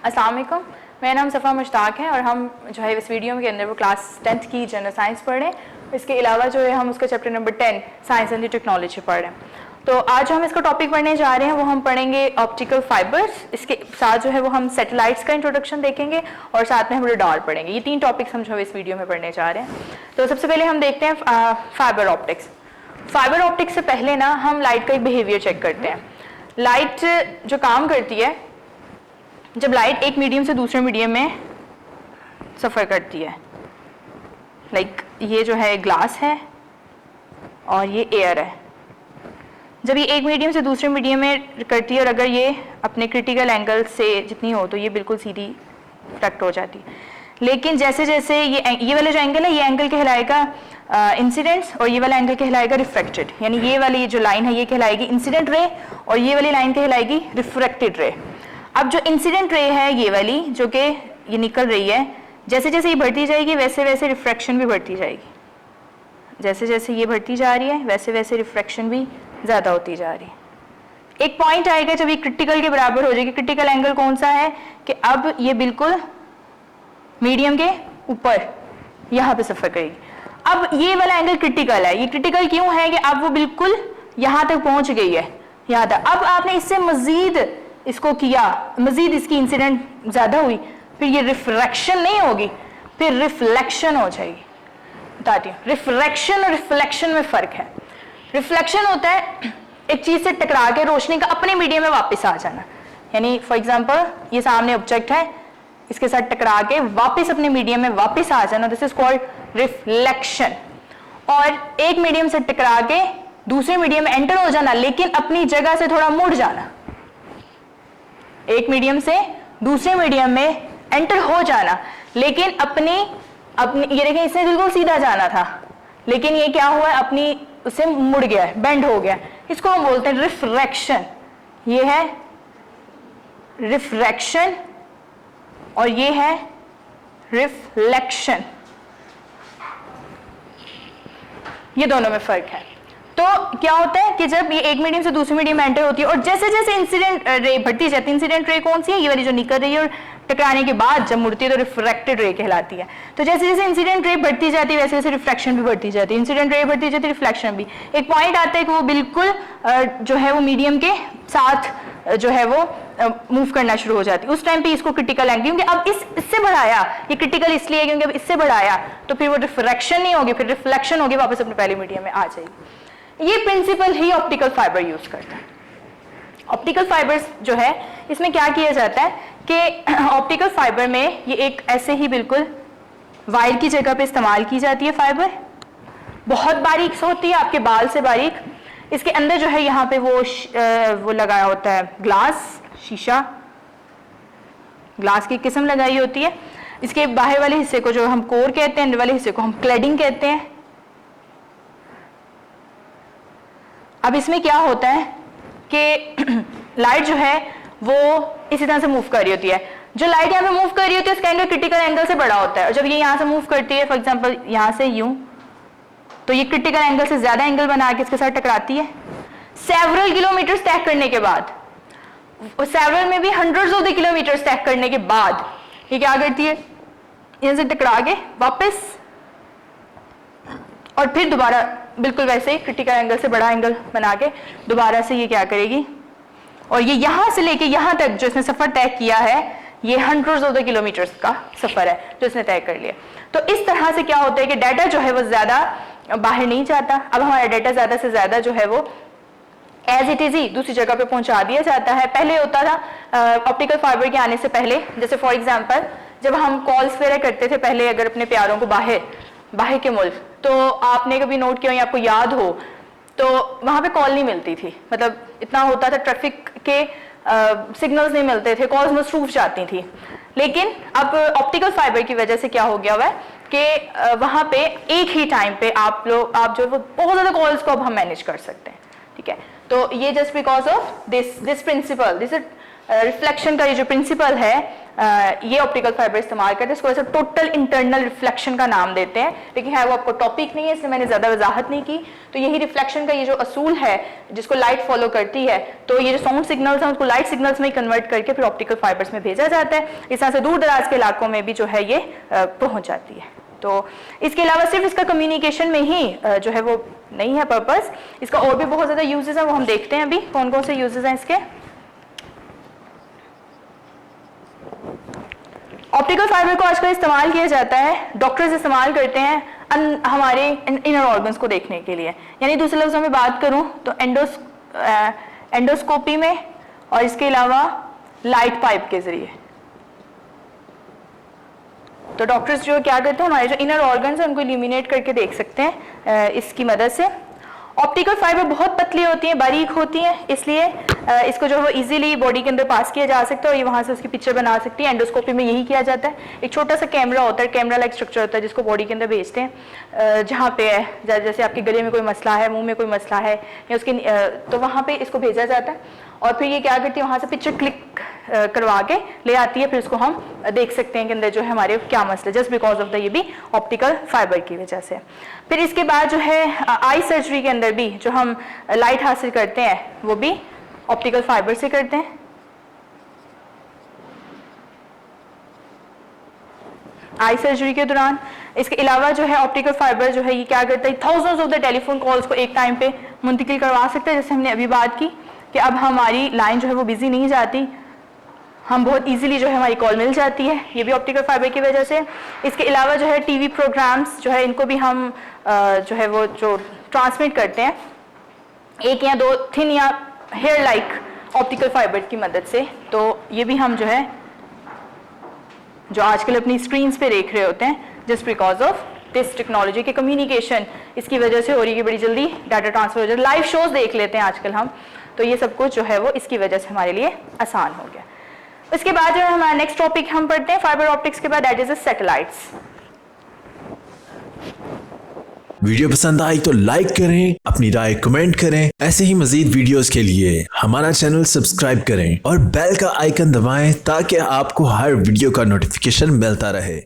अस्सलाम वालेकुम, मेरा नाम सफ़ा मुश्ताक है और हम जो है इस वीडियो के अंदर वो क्लास 10th की जनरल साइंस पढ़ रहे हैं। इसके अलावा जो है हम उसका chapter number 10 science and technology पढ़ रहे हैं। तो आज हम इसका टॉपिक पढ़ने जा रहे हैं, वो हम पढ़ेंगे ऑप्टिकल फाइबर्स। इसके साथ जो है वो हम सैटेलाइट्स का इंट्रोडक्शन देखेंगे और साथ में हम रडार पढ़ेंगे। ये 3 टॉपिक्स हम जो है इस वीडियो में पढ़ने जा रहे हैं। तो सबसे पहले हम देखते हैं फाइबर ऑप्टिक्स। फाइबर ऑप्टिक्स से पहले ना हम लाइट का एक बिहेवियर चेक करते हैं। लाइट जो काम करती है, जब लाइट एक मीडियम से दूसरे मीडियम में सफ़र करती है, लाइक ये जो है ग्लास है और ये एयर है। जब ये एक मीडियम से दूसरे मीडियम में करती है और अगर ये अपने क्रिटिकल एंगल से जितनी हो तो ये बिल्कुल सीधी रिफ्लेक्ट हो जाती है। लेकिन जैसे जैसे ये वाला जो एंगल है, ये एंगल कहलाएगा इंसिडेंट और ये वाला एंगल कहलाएगा रिफ्रैक्टेड। यानी ये वाली जो लाइन है ये कहलाएगी इंसिडेंट रे और ये वाली लाइन कहलाएगी रिफ्रैक्टेड रे। अब जो इंसिडेंट रे है ये वाली जो कि ये निकल रही है, जैसे जैसे ये बढ़ती जाएगी वैसे वैसे रिफ्रैक्शन भी बढ़ती जाएगी। जैसे जैसे ये बढ़ती जा रही है वैसे वैसे रिफ्रैक्शन भी ज़्यादा होती जा रही है। एक पॉइंट आएगा जब ये क्रिटिकल के बराबर हो जाएगी। क्रिटिकल एंगल कौन सा है कि अब ये बिल्कुल मीडियम के ऊपर यहाँ पे सफ़र करेगी। अब ये वाला एंगल क्रिटिकल है। ये क्रिटिकल क्यों है कि अब वो बिल्कुल यहाँ तक पहुँच गई है, यहाँ तक। अब आपने इससे मज़ीद इसको किया, मज़ीद इसकी इंसिडेंट ज़्यादा हुई, फिर ये रिफ्रैक्शन नहीं होगी, फिर रिफ्लेक्शन हो जाएगी। बताती हूँ, रिफ्रैक्शन और रिफ्लेक्शन में फ़र्क है। रिफ्लेक्शन होता है एक चीज़ से टकरा के रोशनी का अपने मीडियम में वापस आ जाना। यानी फॉर एग्जांपल ये सामने ऑब्जेक्ट है, इसके साथ टकरा के वापस अपने मीडियम में वापस आ जाना, दिस इज कॉल्ड रिफ्लेक्शन। और एक मीडियम से टकरा के दूसरे मीडियम में एंटर हो जाना, लेकिन अपनी जगह से थोड़ा मुड़ जाना। एक मीडियम से दूसरे मीडियम में एंटर हो जाना, लेकिन अपनी ये देखें, इसने बिल्कुल सीधा जाना था लेकिन ये क्या हुआ, अपनी उससे मुड़ गया, बेंड हो गया। इसको हम बोलते हैं रिफ्रैक्शन। ये है रिफ्रैक्शन और ये है रिफ्लेक्शन। ये दोनों में फर्क है। तो क्या होता है कि जब ये एक मीडियम से दूसरे मीडियम में एंटर होती है और जैसे जैसे इंसिडेंट रे बढ़ती जाती है, इंसिडेंट रे कौन सी है, ये वाली जो निकल रही है और टकराने के बाद जब मुड़ती है तो रिफ्रैक्टेड रे कहलाती है। तो जैसे जैसे इंसिडेंट रे बढ़ती जाती है वैसे वैसे रिफ्रैक्शन भी बढ़ती जाती है, इंसिडेंट रे बढ़ती जाती है, रिफ्लेक्शन भी। एक पॉइंट आता है कि वो बिल्कुल जो है वो मीडियम के साथ जो है वो मूव करना शुरू हो जाती है। उस टाइम पे इसको क्रिटिकल एंगल, क्योंकि अब इससे बढ़ाया, ये क्रिटिकल इसलिए है क्योंकि अब इससे बढ़ाया तो फिर वो रिफ्रैक्शन नहीं होगी, फिर रिफ्लेक्शन होगी, वापस अपने पहले मीडियम में आ जाएगी। ये प्रिंसिपल ही ऑप्टिकल फाइबर यूज करता है। ऑप्टिकल फाइबर्स जो है इसमें क्या किया जाता है कि ऑप्टिकल फाइबर में ये एक ऐसे ही बिल्कुल वायर की जगह पे इस्तेमाल की जाती है। फाइबर बहुत बारीक होती है, आपके बाल से बारीक। इसके अंदर जो है यहाँ पे वो लगाया होता है ग्लास, शीशा, ग्लास की किस्म लगाई होती है। इसके बाहर वाले हिस्से को जो हम कोर कहते हैं, अंदर वाले हिस्से को हम क्लैडिंग कहते हैं। अब इसमें क्या होता है कि लाइट जो है वो इसी तरह से मूव कर रही होती है। जो लाइट यहाँ पे मूव कर रही होती है उसका एंगल क्रिटिकल एंगल से बड़ा होता है, और जब ये यहाँ से मूव करती है, फॉर एग्जांपल यहाँ से यूं, तो ये क्रिटिकल एंगल से ज्यादा एंगल बना के इसके साथ टकराती है। सेवरल किलोमीटर तय करने के बाद, सेवरल में भी हंड्रेड्स ऑफ द किलोमीटर तय करने के बाद ये क्या करती है, यहाँ से टकरा के वापस और फिर दोबारा बिल्कुल वैसे ही क्रिटिकल एंगल से बड़ा एंगल बना के दोबारा से ये क्या करेगी, और ये यहाँ से लेके यहाँ तक जो इसने सफर तय किया है, ये हंड्रेड्स ऑफ द किलोमीटर्स का सफर है जो इसने तय कर लिया। तो इस तरह से क्या होता है कि डाटा जो है वो ज्यादा बाहर नहीं जाता। अब हमारा डाटा ज्यादा से ज्यादा जो है वो एज इट इज ही दूसरी जगह पे पहुंचा दिया जाता है। पहले होता था ऑप्टिकल फाइबर के आने से पहले, जैसे फॉर एग्जांपल जब हम कॉल्स वगैरह करते थे पहले, अगर अपने प्यारों को बाहर के मुल्क, तो आपने कभी नोट किया या आपको याद हो तो वहां पे कॉल नहीं मिलती थी। मतलब इतना होता था, ट्रैफिक के सिग्नल्स नहीं मिलते थे, कॉल्स मसरूफ जाती थी। लेकिन अब ऑप्टिकल फाइबर की वजह से क्या हो गया हुआ है कि वहां पे एक ही टाइम पे आप जो वो बहुत ज्यादा कॉल्स को अब हम मैनेज कर सकते हैं। ठीक है, तो ये just because of this principle, this reflection का ये जो प्रिंसिपल है ये ऑप्टिकल फाइबर इस्तेमाल करते हैं, इसको वैसे टोटल इंटरनल रिफ्लेक्शन का नाम देते हैं, लेकिन है वो आपको टॉपिक नहीं है इसलिए मैंने ज़्यादा वजाहत नहीं की। तो यही रिफ्लेक्शन का ये जो असूल है जिसको लाइट फॉलो करती है, तो ये जो साउंड सिग्नल्स हैं उसको लाइट सिग्नल्स में कन्वर्ट करके फिर ऑप्टिकल फाइबर्स में भेजा जाता है। इस तरह से दूर दराज के इलाकों में भी जो है ये पहुँच जाती है। तो इसके अलावा सिर्फ इसका कम्युनिकेशन में ही जो है वो नहीं है पर्पस, इसका और भी बहुत ज़्यादा यूजेस हैं, वो हम देखते हैं अभी कौन कौन से यूजेस हैं इसके। ऑप्टिकल फाइबर को आजकल इस्तेमाल किया जाता है, डॉक्टर्स इस्तेमाल करते हैं हमारे इनर ऑर्गन्स को देखने के लिए, यानी दूसरे लफ्ज़ों में बात करूं तो एंडोस्कोपी में और इसके अलावा लाइट पाइप के जरिए। तो डॉक्टर्स जो क्या करते हैं हमारे जो इनर ऑर्गन्स हैं उनको इल्यूमिनेट करके देख सकते हैं इसकी मदद से। ऑप्टिकल फाइबर बहुत पतली होती हैं, बारीक होती हैं, इसलिए इसको जो है इजीली बॉडी के अंदर पास किया जा सकता है और ये वहाँ से उसकी पिक्चर बना सकती है। एंडोस्कोपी में यही किया जाता है, एक छोटा सा कैमरा होता है, कैमरा लाइक स्ट्रक्चर होता है जिसको बॉडी के अंदर भेजते हैं, जहाँ पे जैसे आपके गले में कोई मसला है, मुंह में कोई मसला है या उसके तो वहाँ पे इसको भेजा जाता है और फिर ये क्या करती है वहाँ से पिक्चर क्लिक करवा के ले आती है, फिर उसको हम देख सकते हैं कि अंदर जो है हमारे क्या मसला, जस्ट बिकॉज ऑफ द ये भी ऑप्टिकल फाइबर की वजह से। फिर इसके बाद जो है आई सर्जरी के अंदर भी जो हम लाइट हासिल करते हैं वो भी ऑप्टिकल फाइबर से करते हैं। आई सर्जरी के दौरान इसके अलावा जो है ऑप्टिकल फाइबर जो है ये क्या करता है, thousands of the telephone calls को एक टाइम पे मुंतकिल करवा सकता है। जैसे हमने अभी बात की कि अब हमारी लाइन जो है वो बिजी नहीं जाती, हम बहुत इजीली जो है हमारी कॉल मिल जाती है, ये भी ऑप्टिकल फाइबर की वजह से। इसके अलावा जो है टीवी प्रोग्राम्स जो है इनको भी हम जो है वो जो ट्रांसमिट करते हैं एक या दो थिन या हेयर लाइक ऑप्टिकल फाइबर की मदद से, तो ये भी हम जो है जो आजकल अपनी स्क्रीन्स पे देख रहे होते हैं just because of this technology के कम्युनिकेशन इसकी वजह से हो रही है कि बड़ी जल्दी डाटा ट्रांसफर हो जाए। लाइव शोज देख लेते हैं आजकल हम, तो ये सब कुछ जो है वो इसकी वजह से हमारे लिए आसान हो गया। इसके बाद जो है हमारा नेक्स्ट टॉपिक हम पढ़ते हैं फाइबर ऑप्टिक्स के बाद, दैट इज सैटेलाइट्स। वीडियो पसंद आई तो लाइक करें, अपनी राय कमेंट करें। ऐसे ही मजीद वीडियोस के लिए हमारा चैनल सब्सक्राइब करें और बेल का आइकन दबाएं ताकि आपको हर वीडियो का नोटिफिकेशन मिलता रहे।